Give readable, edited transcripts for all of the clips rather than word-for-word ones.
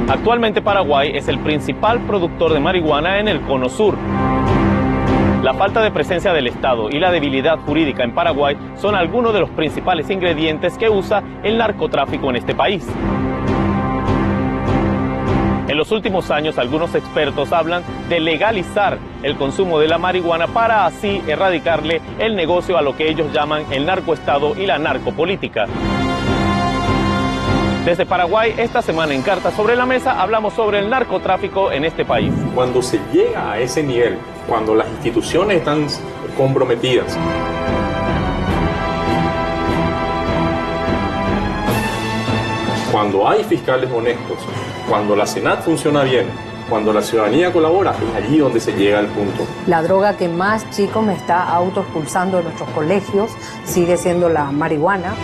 Actualmente Paraguay es el principal productor de marihuana en el Cono Sur. La falta de presencia del Estado y la debilidad jurídica en Paraguay son algunos de los principales ingredientes que usa el narcotráfico en este país. En los últimos años, algunos expertos hablan de legalizar el consumo de la marihuana para así erradicarle el negocio a lo que ellos llaman el narcoestado y la narcopolítica. Desde Paraguay, esta semana en Cartas sobre la Mesa hablamos sobre el narcotráfico en este país. Cuando se llega a ese nivel, cuando las instituciones están comprometidas, cuando hay fiscales honestos, cuando la Senat funciona bien, cuando la ciudadanía colabora, es allí donde se llega al punto. La droga que más chicos me está autoexpulsando de nuestros colegios sigue siendo la marihuana.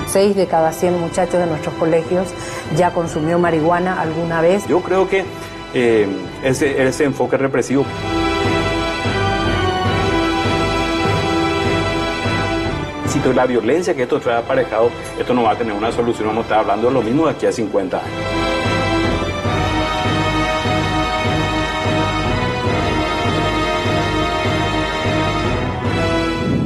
Seis de cada 100 muchachos de nuestros colegios ya consumió marihuana alguna vez. Yo creo que ese enfoque represivo. Si la violencia que esto trae aparejado, esto no va a tener una solución. Vamos a estar hablando de lo mismo de aquí a 50 años.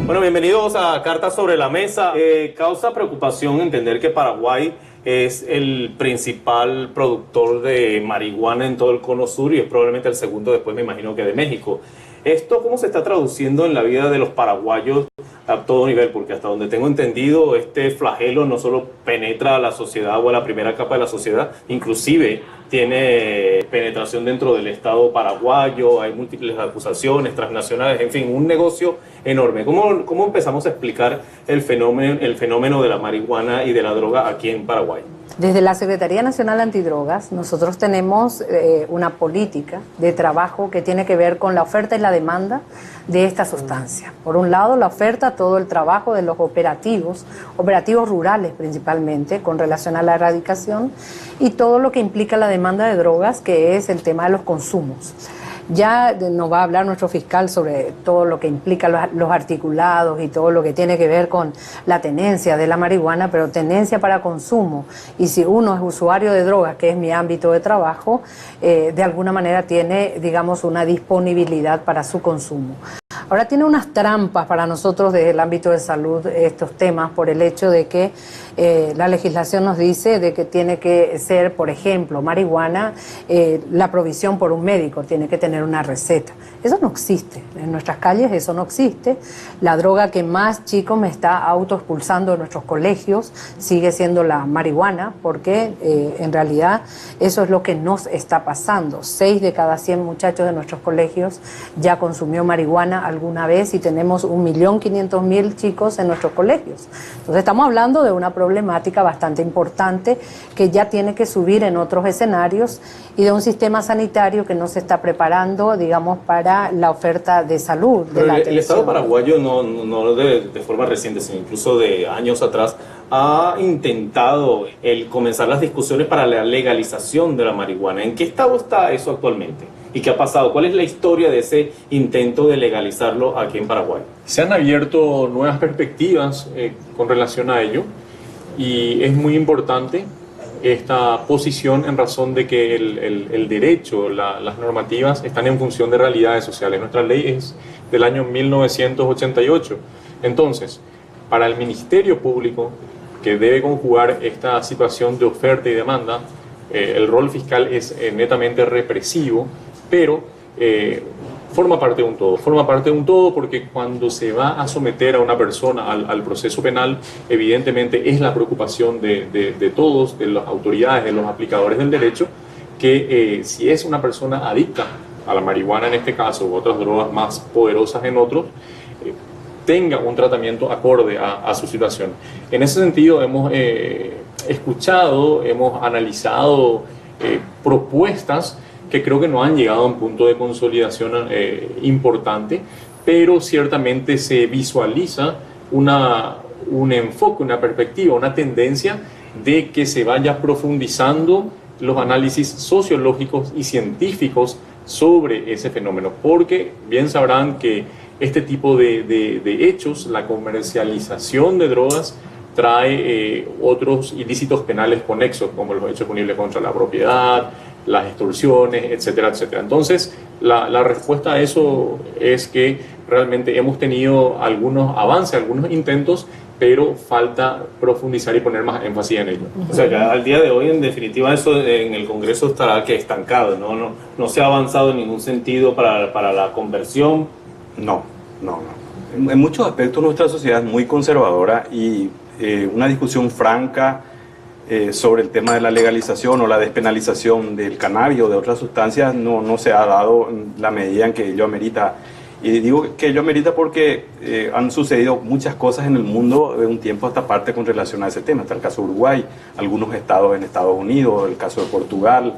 Bueno, bienvenidos a Cartas sobre la Mesa. Causa preocupación entender que Paraguay es el principal productor de marihuana en todo el Cono Sur y es probablemente el segundo después, me imagino, que de México. ¿Esto cómo se está traduciendo en la vida de los paraguayos a todo nivel? Porque hasta donde tengo entendido, este flagelo no solo penetra a la sociedad o a la primera capa de la sociedad, inclusive tiene penetración dentro del Estado paraguayo, hay múltiples acusaciones transnacionales, en fin, un negocio enorme. ¿Cómo empezamos a explicar el fenómeno de la marihuana y de la droga aquí en Paraguay? Desde la Secretaría Nacional Antidrogas, nosotros tenemos una política de trabajo que tiene que ver con la oferta y la demanda de esta sustancia. Por un lado, la oferta, todo el trabajo de los operativos rurales principalmente, con relación a la erradicación, y todo lo que implica la demanda de drogas, que es el tema de los consumos. Ya nos va a hablar nuestro fiscal sobre todo lo que implica los articulados y todo lo que tiene que ver con la tenencia de la marihuana, pero tenencia para consumo. Y si uno es usuario de drogas, que es mi ámbito de trabajo, de alguna manera tiene, digamos, una disponibilidad para su consumo. Ahora tiene unas trampas para nosotros desde el ámbito de salud estos temas por el hecho de que la legislación nos dice de que tiene que ser, por ejemplo, marihuana, la provisión por un médico, tiene que tener una receta. Eso no existe. En nuestras calles eso no existe. La droga que más chicos me está autoexpulsando de nuestros colegios sigue siendo la marihuana, porque en realidad eso es lo que nos está pasando. 6 de cada 100 muchachos de nuestros colegios ya consumió marihuana alguna vez y tenemos 1.500.000 chicos en nuestros colegios. Entonces estamos hablando de una problemática bastante importante que ya tiene que subir en otros escenarios y de un sistema sanitario que no se está preparando, digamos, para la oferta de salud. Pero el Estado paraguayo no de forma reciente, sino incluso de años atrás, ha intentado comenzar las discusiones para la legalización de la marihuana. ¿En qué estado está eso actualmente? ¿Y qué ha pasado? ¿Cuál es la historia de ese intento de legalizarlo aquí en Paraguay? Se han abierto nuevas perspectivas con relación a ello y es muy importante esta posición en razón de que el derecho, las normativas están en función de realidades sociales. Nuestra ley es del año 1988. Entonces, para el Ministerio Público, que debe conjugar esta situación de oferta y demanda, el rol fiscal es netamente represivo, pero forma parte de un todo porque cuando se va a someter a una persona al proceso penal, evidentemente es la preocupación de todos, de las autoridades, de los aplicadores del derecho, que si es una persona adicta a la marihuana en este caso, u otras drogas más poderosas en otros, tenga un tratamiento acorde a su situación. En ese sentido hemos escuchado, hemos analizado propuestas que creo que no han llegado a un punto de consolidación importante, pero ciertamente se visualiza un enfoque, una perspectiva, una tendencia de que se vaya profundizando los análisis sociológicos y científicos sobre ese fenómeno, porque bien sabrán que este tipo de hechos, la comercialización de drogas, trae otros ilícitos penales conexos, como los hechos punibles contra la propiedad, las extorsiones, etcétera, etcétera. Entonces, la respuesta a eso es que realmente hemos tenido algunos avances, algunos intentos, pero falta profundizar y poner más énfasis en ello. O sea, que al día de hoy, en definitiva, eso en el Congreso estará que estancado, no se ha avanzado en ningún sentido para la conversión. No. En muchos aspectos nuestra sociedad es muy conservadora y una discusión franca sobre el tema de la legalización o la despenalización del cannabis o de otras sustancias no se ha dado en la medida en que ello amerita. Y digo que ello amerita porque han sucedido muchas cosas en el mundo de un tiempo a esta parte con relación a ese tema. Está el caso de Uruguay, algunos estados en Estados Unidos, el caso de Portugal,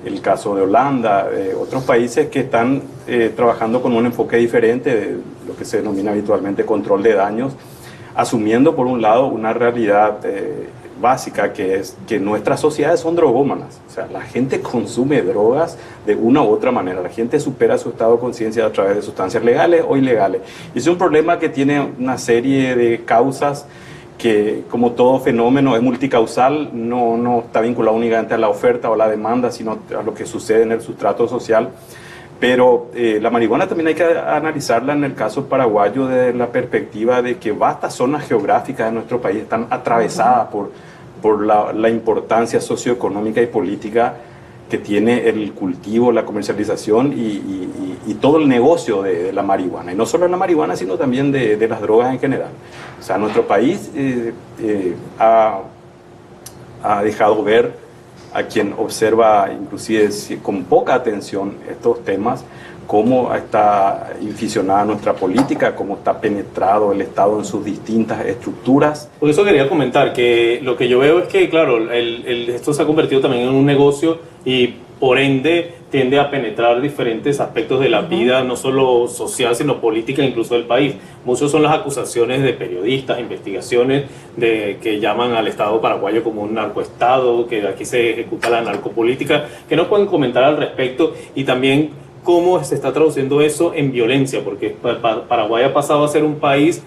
el caso de Holanda, otros países que están trabajando con un enfoque diferente de lo que se denomina habitualmente control de daños, asumiendo por un lado una realidad básica, que es que nuestras sociedades son drogómanas. O sea, la gente consume drogas de una u otra manera. La gente supera su estado de conciencia a través de sustancias legales o ilegales. Y es un problema que tiene una serie de causas que, como todo fenómeno, es multicausal, no está vinculado únicamente a la oferta o a la demanda, sino a lo que sucede en el sustrato social. Pero la marihuana también hay que analizarla en el caso paraguayo desde la perspectiva de que vastas zonas geográficas de nuestro país están atravesadas por la importancia socioeconómica y política que tiene el cultivo, la comercialización y todo el negocio de la marihuana. Y no solo la marihuana, sino también de las drogas en general. O sea, nuestro país ha dejado ver a quien observa inclusive con poca atención estos temas, cómo está inficionada nuestra política, cómo está penetrado el Estado en sus distintas estructuras. Por eso quería comentar que lo que yo veo es que, claro, esto se ha convertido también en un negocio y por ende tiende a penetrar diferentes aspectos de la vida, no solo social, sino política, incluso del país. Muchas son las acusaciones de periodistas, investigaciones que llaman al Estado paraguayo como un narcoestado, que aquí se ejecuta la narcopolítica. ¿Qué nos pueden comentar al respecto? Y también cómo se está traduciendo eso en violencia, porque Paraguay ha pasado a ser un país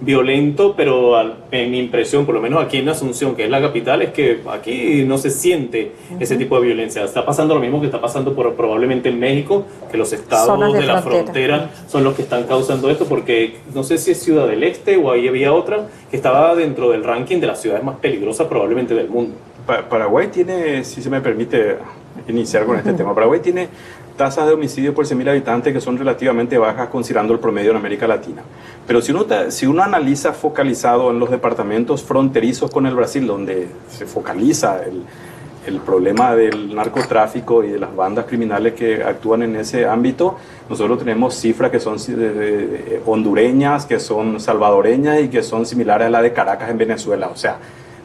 violento, pero en mi impresión, por lo menos aquí en Asunción, que es la capital, es que aquí no se siente ese tipo de violencia. Está pasando lo mismo que está pasando probablemente en México, que los estados de la frontera son los que están causando esto, porque no sé si es Ciudad del Este o ahí había otra que estaba dentro del ranking de las ciudades más peligrosas probablemente del mundo. Paraguay tiene, si se me permite iniciar con este tema, Paraguay tiene tasas de homicidio por 100.000 habitantes que son relativamente bajas considerando el promedio en América Latina. Pero si uno analiza focalizado en los departamentos fronterizos con el Brasil, donde se focaliza el problema del narcotráfico y de las bandas criminales que actúan en ese ámbito, nosotros tenemos cifras que son hondureñas, que son salvadoreñas y que son similares a la de Caracas en Venezuela. O sea,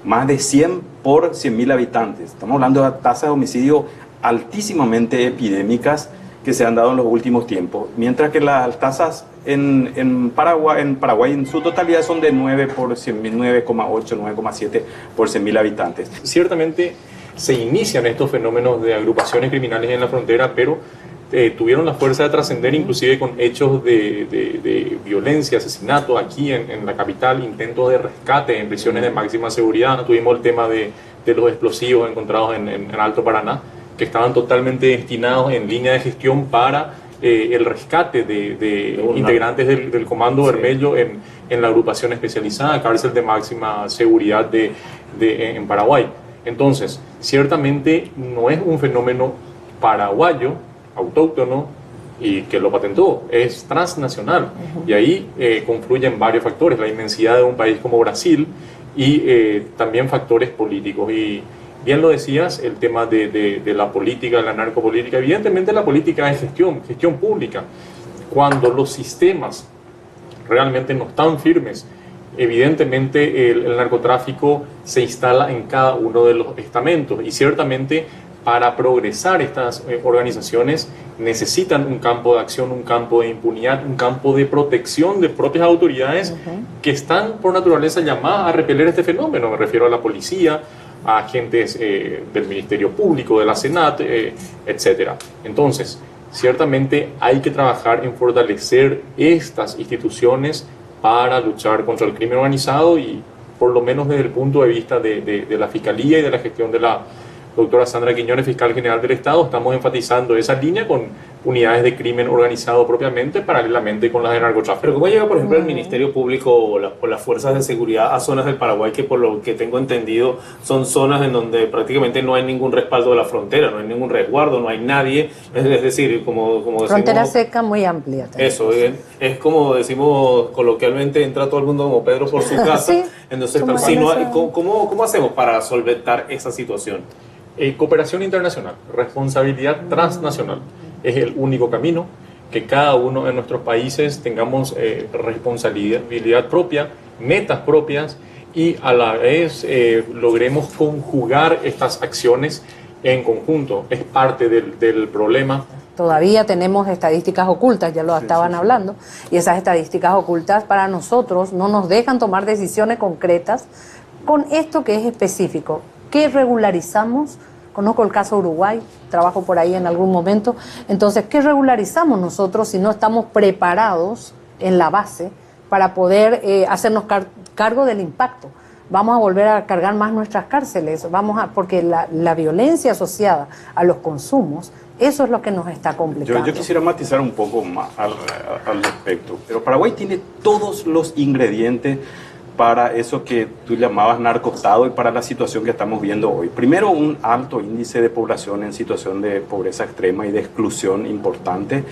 más de 100 por 100.000 habitantes. Estamos hablando de tasas de homicidio altísimamente epidémicas que se han dado en los últimos tiempos, mientras que las tasas en Paraguay en su totalidad son de 9 por 100.000, 9,8, 9,7 por 100.000 habitantes. Ciertamente se inician estos fenómenos de agrupaciones criminales en la frontera, pero tuvieron la fuerza de trascender inclusive con hechos de violencia, asesinato aquí en la capital, intentos de rescate en prisiones de máxima seguridad. Tuvimos el tema de los explosivos encontrados en Alto Paraná, que estaban totalmente destinados en línea de gestión para el rescate de integrantes del Comando Vermelho en la agrupación especializada, cárcel de máxima seguridad en Paraguay. Entonces, ciertamente no es un fenómeno paraguayo, autóctono, y que lo patentó, es transnacional. Y ahí confluyen varios factores, la inmensidad de un país como Brasil y también factores políticos. Y bien lo decías, el tema de la política, la narcopolítica. Evidentemente la política es gestión pública. Cuando los sistemas realmente no están firmes, evidentemente el narcotráfico se instala en cada uno de los estamentos. Y ciertamente para progresar estas organizaciones necesitan un campo de acción, un campo de impunidad, un campo de protección de propias autoridades que están por naturaleza llamadas a repeler este fenómeno. Me refiero a la policía, a agentes del Ministerio Público, de la Senat, etc. Entonces, ciertamente hay que trabajar en fortalecer estas instituciones para luchar contra el crimen organizado y, por lo menos desde el punto de vista de la Fiscalía y de la gestión de la doctora Sandra Quiñones, fiscal general del Estado, estamos enfatizando esa línea con unidades de crimen organizado propiamente, paralelamente con las de narcotráfico. Pero ¿cómo llega, por ejemplo, el Ministerio Público o las fuerzas de seguridad a zonas del Paraguay que, por lo que tengo entendido, son zonas en donde prácticamente no hay ningún respaldo de la frontera, no hay ningún resguardo, no hay nadie? Es decir, como decimos... Frontera seca muy amplia. Eso, es como decimos coloquialmente, entra todo el mundo como Pedro por su casa. Sí, entonces, pero si no, ¿cómo hacemos para solventar esa situación? Cooperación internacional, responsabilidad transnacional es el único camino, que cada uno de nuestros países tengamos responsabilidad propia, metas propias y a la vez logremos conjugar estas acciones en conjunto. Es parte del problema. Todavía tenemos estadísticas ocultas, ya lo estaban hablando, y esas estadísticas ocultas para nosotros no nos dejan tomar decisiones concretas con esto que es específico. ¿Qué regularizamos? Conozco el caso Uruguay, trabajo por ahí en algún momento. Entonces, ¿qué regularizamos nosotros si no estamos preparados en la base para poder hacernos cargo del impacto? Vamos a volver a cargar más nuestras cárceles, porque la violencia asociada a los consumos, eso es lo que nos está complicando. Yo quisiera matizar un poco más al respecto. Pero Paraguay tiene todos los ingredientes para eso que tú llamabas narcotado y para la situación que estamos viendo hoy. Primero, un alto índice de población en situación de pobreza extrema y de exclusión importante.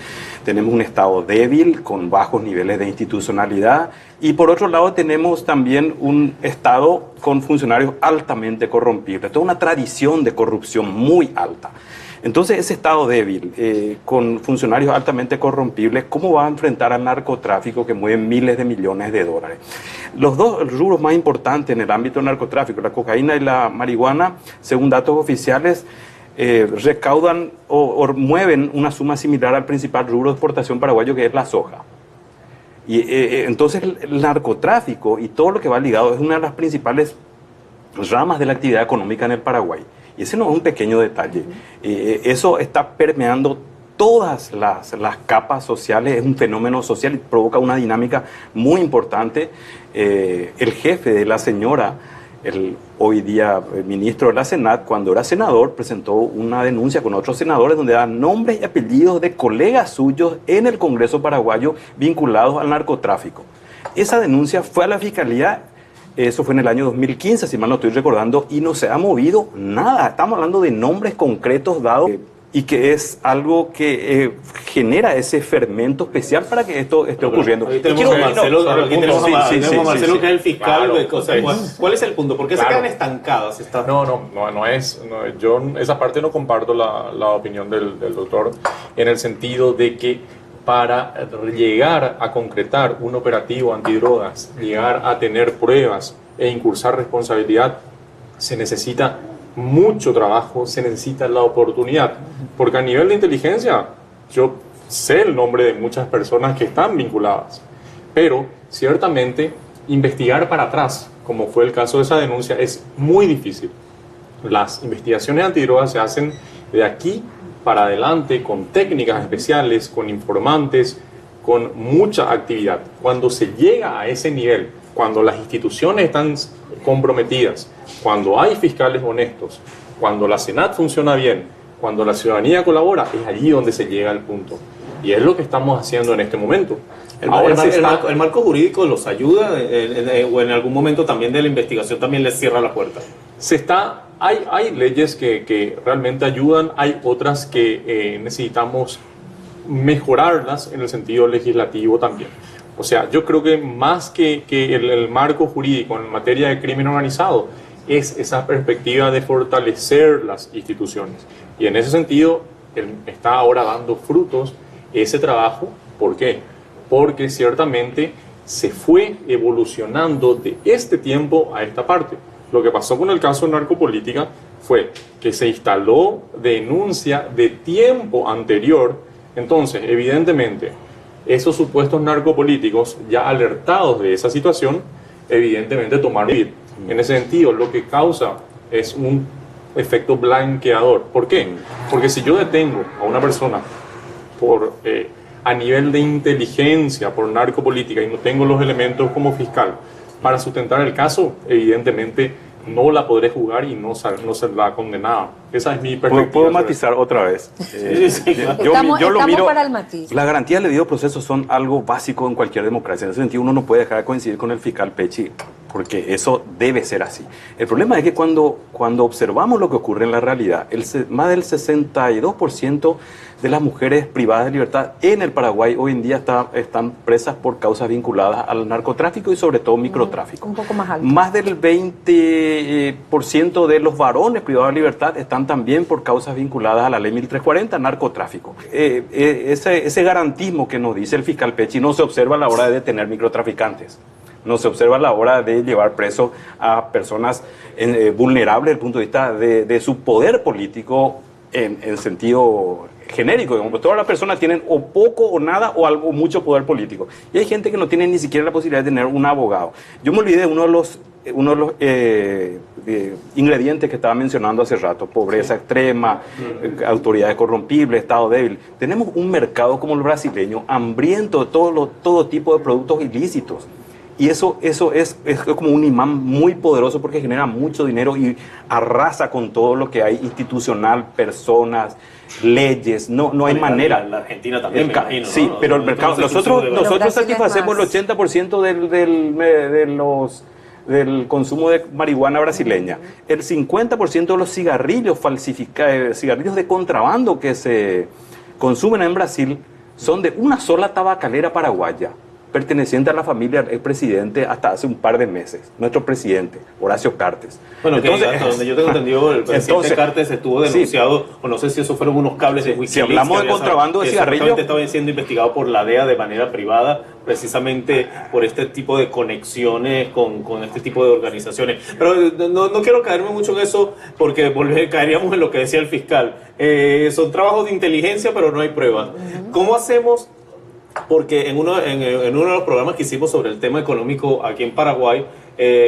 Tenemos un Estado débil, con bajos niveles de institucionalidad. Y por otro lado, tenemos también un Estado con funcionarios altamente corrompibles. Toda una tradición de corrupción muy alta. Entonces, ese Estado débil, con funcionarios altamente corrompibles, ¿cómo va a enfrentar al narcotráfico que mueve miles de millones de dólares? Los dos rubros más importantes en el ámbito del narcotráfico, la cocaína y la marihuana, según datos oficiales, recaudan o mueven una suma similar al principal rubro de exportación paraguayo, que es la soja. Y entonces el narcotráfico y todo lo que va ligado es una de las principales ramas de la actividad económica en el Paraguay. Y ese no es un pequeño detalle. Eso está permeando todas las capas sociales, es un fenómeno social y provoca una dinámica muy importante. El jefe de la señora, el hoy día ministro de la Senat, cuando era senador, presentó una denuncia con otros senadores donde dan nombres y apellidos de colegas suyos en el Congreso paraguayo vinculados al narcotráfico. Esa denuncia fue a la Fiscalía. Eso fue en el año 2015, si mal no estoy recordando, y no se ha movido nada. Estamos hablando de nombres concretos dados y que es algo que genera ese fermento especial para que esto esté ocurriendo. Aquí tenemos a Marcelo, que es el fiscal. Claro, ¿Cuál es el punto? ¿Por qué se quedan estancadas? Yo esa parte no comparto la opinión del doctor, en el sentido de que para llegar a concretar un operativo antidrogas, llegar a tener pruebas e incursar responsabilidad, se necesita mucho trabajo, se necesita la oportunidad. Porque a nivel de inteligencia, yo sé el nombre de muchas personas que están vinculadas, pero ciertamente investigar para atrás, como fue el caso de esa denuncia, es muy difícil. Las investigaciones antidrogas se hacen de aquí para adelante, con técnicas especiales, con informantes, con mucha actividad. Cuando se llega a ese nivel, cuando las instituciones están comprometidas, cuando hay fiscales honestos, cuando la Senat funciona bien, cuando la ciudadanía colabora, es allí donde se llega al punto. Y es lo que estamos haciendo en este momento. ¿El marco jurídico los ayuda o en algún momento también de la investigación también les cierra la puerta? Hay leyes que realmente ayudan, hay otras que necesitamos mejorarlas en el sentido legislativo también. O sea, yo creo que más que el marco jurídico en materia de crimen organizado es esa perspectiva de fortalecer las instituciones. Y en ese sentido está ahora dando frutos ese trabajo. ¿Por qué? Porque ciertamente se fue evolucionando de este tiempo a esta parte. Lo que pasó con el caso de narcopolítica fue que se instaló denuncia de tiempo anterior. Entonces, evidentemente, esos supuestos narcopolíticos, ya alertados de esa situación, evidentemente tomaron. En ese sentido, lo que causa es un efecto blanqueador. ¿Por qué? Porque si yo detengo a una persona por, a nivel de inteligencia, por narcopolítica, y no tengo los elementos como fiscal para sustentar el caso, evidentemente no la podré jugar y no será condenada. Esa es mi perspectiva. ¿Puedo matizar otra vez? Estamos lo miro, para el matiz. La garantía del debido proceso son algo básico en cualquier democracia. En ese sentido, uno no puede dejar de coincidir con el fiscal Pecci, porque eso debe ser así. El problema es que cuando observamos lo que ocurre en la realidad, más del 62% de las mujeres privadas de libertad en el Paraguay hoy en día están presas por causas vinculadas al narcotráfico y sobre todo microtráfico. Un poco más alto. Más del 20% de los varones privados de libertad están también por causas vinculadas a la ley 1340, narcotráfico. Ese garantismo que nos dice el fiscal Pecci no se observa a la hora de detener microtraficantes. No se observa a la hora de llevar preso a personas vulnerables desde el punto de vista de su poder político en sentido genérico. Digamos. Todas las personas tienen o poco o nada o algo mucho poder político. Y hay gente que no tiene ni siquiera la posibilidad de tener un abogado. Yo me olvidé de uno de los ingredientes que estaba mencionando hace rato: pobreza extrema, autoridades corrompibles, Estado débil. Tenemos un mercado como el brasileño hambriento de todo tipo de productos ilícitos. Y eso es como un imán muy poderoso porque genera mucho dinero y arrasa con todo lo que hay institucional, personas, leyes. No hay manera. La Argentina también, me imagino, ¿no? Sí, pero el mercado. Nosotros satisfacemos el 80% del consumo de marihuana brasileña. El 50% de los cigarrillos cigarrillos de contrabando que se consumen en Brasil son de una sola tabacalera paraguaya, perteneciente a la familia del expresidente hasta hace un par de meses, nuestro presidente, Horacio Cartes. Bueno, entonces, hasta donde yo tengo entendido, el presidente Cartes estuvo denunciado, sí, o no sé si eso fueron unos cables de Wikileaks. Si hablamos de contrabando de cigarrillos, estaba siendo investigado por la DEA de manera privada, precisamente por este tipo de conexiones con este tipo de organizaciones. Pero no quiero caerme mucho en eso, porque caeríamos en lo que decía el fiscal. Son trabajos de inteligencia, pero no hay pruebas. ¿Cómo hacemos? Porque en uno de los programas que hicimos sobre el tema económico aquí en Paraguay,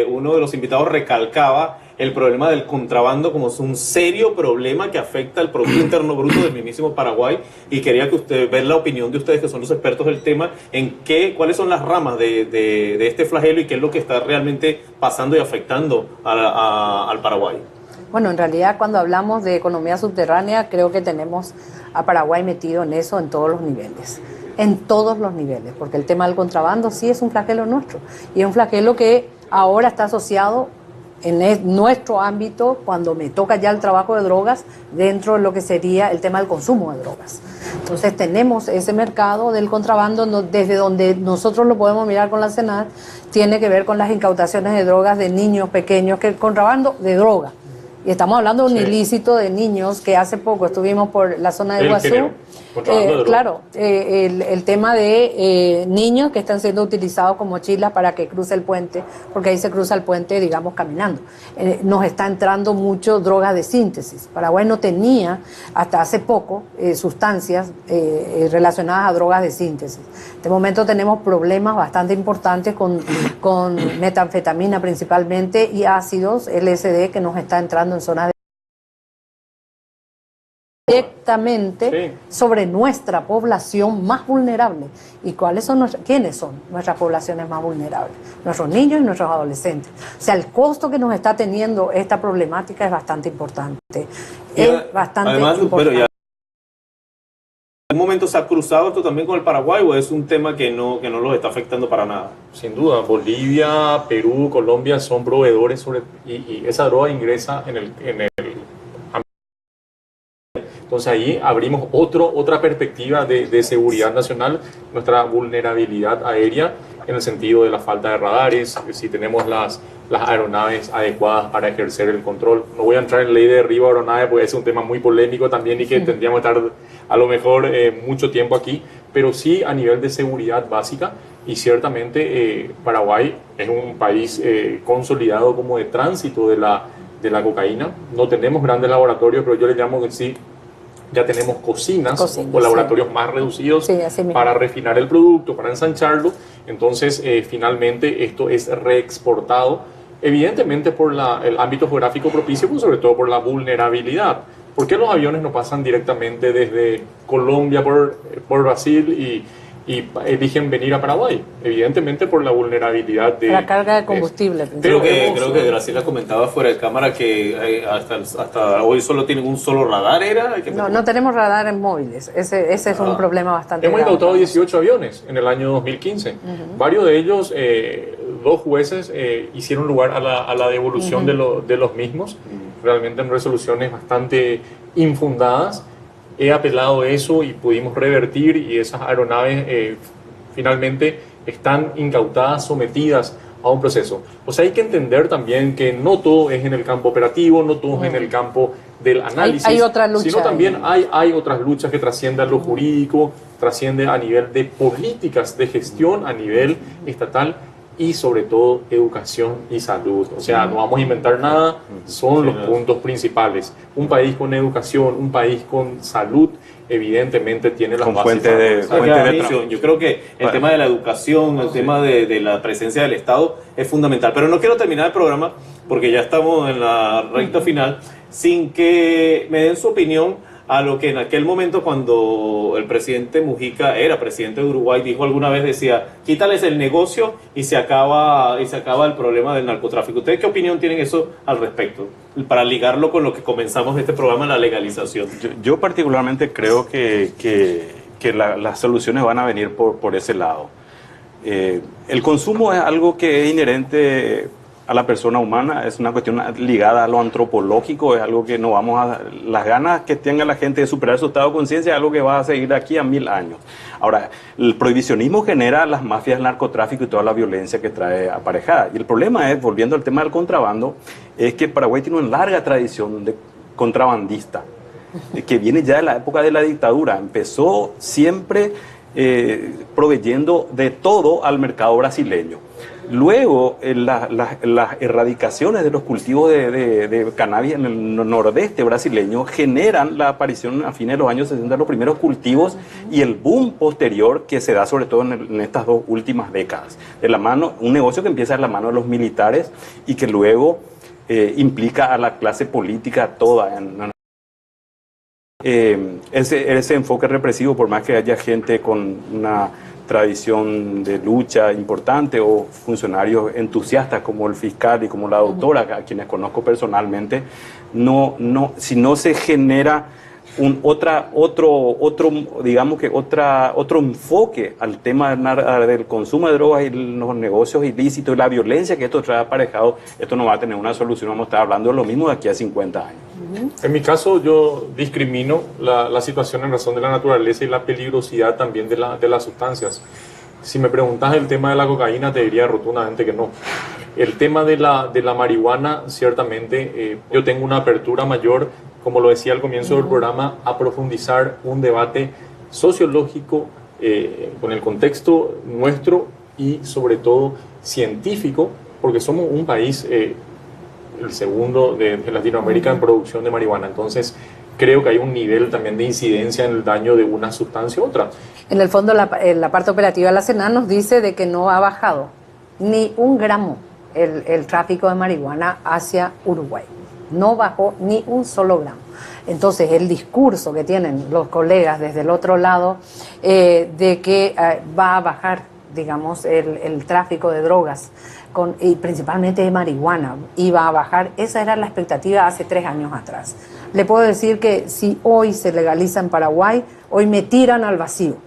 uno de los invitados recalcaba el problema del contrabando como un serio problema que afecta al Producto Interno Bruto del mismísimo Paraguay, y quería que ver la opinión de ustedes, que son los expertos del tema, en cuáles son las ramas de este flagelo y qué es lo que está realmente pasando y afectando al Paraguay. Bueno, en realidad cuando hablamos de economía subterránea, creo que tenemos a Paraguay metido en eso en todos los niveles. En todos los niveles, porque el tema del contrabando sí es un flagelo nuestro, y es un flagelo que ahora está asociado en nuestro ámbito, cuando me toca ya el trabajo de drogas, dentro de lo que sería el tema del consumo de drogas. Entonces tenemos ese mercado del contrabando, desde donde nosotros lo podemos mirar con la SENAR, tiene que ver con las incautaciones de drogas de niños pequeños, que el contrabando de droga. Y estamos hablando de un ilícito de niños, que hace poco estuvimos por la zona de Iguazú. Claro, el tema de niños que están siendo utilizados como mochilas para que cruce el puente, porque ahí se cruza el puente, digamos, caminando. Nos está entrando mucho drogas de síntesis. Paraguay no tenía hasta hace poco sustancias relacionadas a drogas de síntesis. En este momento tenemos problemas bastante importantes con metanfetamina principalmente y ácidos LSD que nos está entrando en zonas directamente sobre nuestra población más vulnerable. ¿Y quiénes son nuestras poblaciones más vulnerables? Nuestros niños y nuestros adolescentes. O sea, el costo que nos está teniendo esta problemática es bastante importante. Además, pero ya, ¿en algún momento se ha cruzado esto también con el Paraguay, o es un tema que no los está afectando para nada? Sin duda, Bolivia, Perú, Colombia son proveedores y esa droga ingresa en el Entonces ahí abrimos otra perspectiva de seguridad nacional, nuestra vulnerabilidad aérea, en el sentido de la falta de radares, si tenemos las aeronaves adecuadas para ejercer el control. No voy a entrar en ley de derribo de aeronaves, porque es un tema muy polémico también y que tendríamos que estar a lo mejor mucho tiempo aquí, pero sí a nivel de seguridad básica. Y ciertamente Paraguay es un país consolidado como de tránsito de la cocaína. No tenemos grandes laboratorios, pero yo le llamo que sí, ya tenemos cocinas o laboratorios más reducidos para refinar el producto, para ensancharlo. Entonces, finalmente, esto es reexportado Evidentemente por el ámbito geográfico propicio, pero sobre todo por la vulnerabilidad. ¿Por qué los aviones no pasan directamente desde Colombia por Brasil y eligen venir a Paraguay? Evidentemente por la vulnerabilidad de la carga de combustible. Creo que Graciela comentaba fuera de cámara que hasta hoy solo tienen un solo radar, ¿era? No tenemos radares móviles. Ese es un problema bastante Hemos grave. incautado 18 aviones en el año 2015. Varios de ellos, dos jueces hicieron lugar a la devolución de los mismos, realmente en resoluciones bastante infundadas. He apelado eso y pudimos revertir, y esas aeronaves finalmente están incautadas, sometidas a un proceso. O sea, hay que entender también que no todo es en el campo operativo, no todo es en el campo del análisis, hay otra lucha, sino también hay otras luchas que trascienden lo jurídico, trascienden a nivel de políticas de gestión, a nivel estatal, y sobre todo educación y salud. O sea, no vamos a inventar nada, son los puntos principales. Un país con educación, un país con salud, evidentemente tiene las bases. Yo creo que el tema de la educación, el tema de la presencia del Estado es fundamental. Pero no quiero terminar el programa, porque ya estamos en la recta final, sin que me den su opinión a lo que en aquel momento, cuando el presidente Mujica era presidente de Uruguay, dijo alguna vez, decía, quítales el negocio y se acaba el problema del narcotráfico. ¿Ustedes qué opinión tienen eso al respecto? Para ligarlo con lo que comenzamos este programa, la legalización. Yo particularmente creo que las soluciones van a venir por ese lado. El consumo es algo que es inherente a la persona humana, es una cuestión ligada a lo antropológico, es algo que no vamos a... Las ganas que tenga la gente de superar su estado de conciencia es algo que va a seguir de aquí a 1000 años. Ahora, el prohibicionismo genera las mafias del narcotráfico y toda la violencia que trae aparejada. Y el problema es, volviendo al tema del contrabando, es que Paraguay tiene una larga tradición de contrabandista, que viene ya de la época de la dictadura. Empezó siempre proveyendo de todo al mercado brasileño. Luego, las erradicaciones de los cultivos de cannabis en el nordeste brasileño generan la aparición a fines de los años 60 de los primeros cultivos y el boom posterior que se da sobre todo en estas dos últimas décadas. De la mano, un negocio que empieza de la mano de los militares y que luego implica a la clase política toda ese enfoque represivo, por más que haya gente con una tradición de lucha importante o funcionarios entusiastas como el fiscal y como la doctora, a quienes conozco personalmente, si no se genera otro enfoque al tema del consumo de drogas y los negocios ilícitos y la violencia que esto trae aparejado, esto no va a tener una solución. Vamos a estar hablando de lo mismo de aquí a 50 años. En mi caso, yo discrimino la situación en razón de la naturaleza y la peligrosidad también de las sustancias. Si me preguntas el tema de la cocaína, te diría rotundamente que no. El tema de la marihuana, ciertamente, yo tengo una apertura mayor, como lo decía al comienzo del programa, a profundizar un debate sociológico con el contexto nuestro y sobre todo científico, porque somos un país, el segundo de Latinoamérica en producción de marihuana. Entonces, creo que hay un nivel también de incidencia en el daño de una sustancia u otra. En el fondo, la parte operativa de la SENAR nos dice de que no ha bajado ni un gramo el tráfico de marihuana hacia Uruguay. No bajó ni un solo gramo. Entonces, el discurso que tienen los colegas desde el otro lado de que va a bajar, digamos, el tráfico de drogas, y principalmente de marihuana, iba a bajar, esa era la expectativa hace 3 años atrás. Le puedo decir que si hoy se legaliza en Paraguay, hoy me tiran al vacío.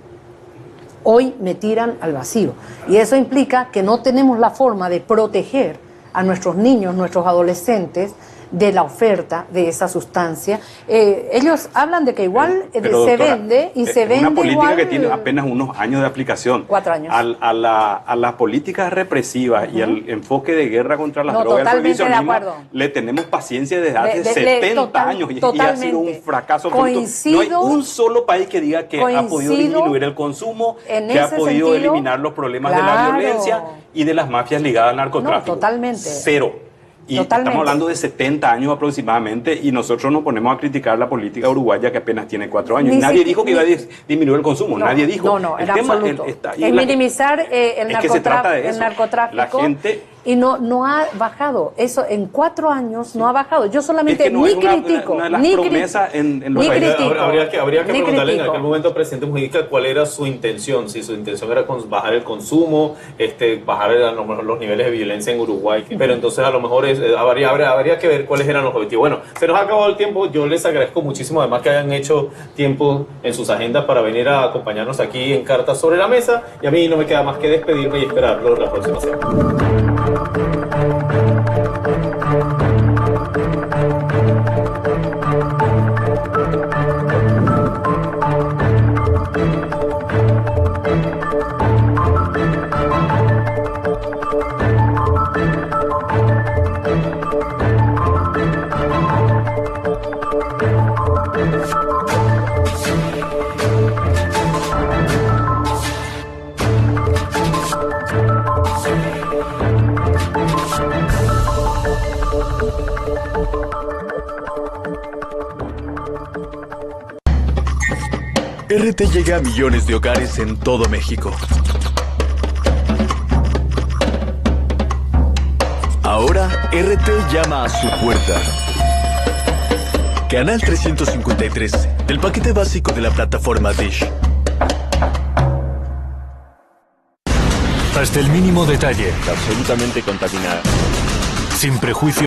Hoy me tiran al vacío. Y eso implica que no tenemos la forma de proteger a nuestros niños, nuestros adolescentes, de la oferta de esa sustancia. Ellos hablan de que igual pero, se doctora, vende y se vende una política igual, que tiene apenas unos años de aplicación. 4 años. A las políticas represivas y al enfoque de guerra contra las drogas, totalmente de acuerdo. le tenemos paciencia desde hace 70 años y ha sido un fracaso absoluto. No hay un solo país que diga que ha podido disminuir el consumo, que ha podido eliminar los problemas de la violencia y de las mafias ligadas al narcotráfico. No, totalmente. Cero. Y estamos hablando de 70 años aproximadamente y nosotros nos ponemos a criticar la política uruguaya que apenas tiene 4 años. Nadie dijo que iba a disminuir el consumo, nadie dijo. No, en absoluto. Es minimizar el narcotráfico. La gente y no ha bajado. Eso en 4 años no ha bajado. Yo solamente Es que no ni es una critico, de las ni promesas en los ni países. critico. Habría que Ni preguntarle en critico. aquel momento al presidente Mujica cuál era su intención, si su intención era bajar el consumo, bajar a lo mejor los niveles de violencia en Uruguay, pero entonces a lo mejor habría que ver cuáles eran los objetivos. Bueno, se nos ha acabado el tiempo, yo les agradezco muchísimo además que hayan hecho tiempo en sus agendas para venir a acompañarnos aquí en Cartas sobre la Mesa, y a mí no me queda más que despedirme y esperarlo la próxima semana. RT llega a millones de hogares en todo México. Ahora RT llama a su puerta. Canal 353, el paquete básico de la plataforma Dish. Hasta el mínimo detalle. Absolutamente contaminada. Sin prejuicio.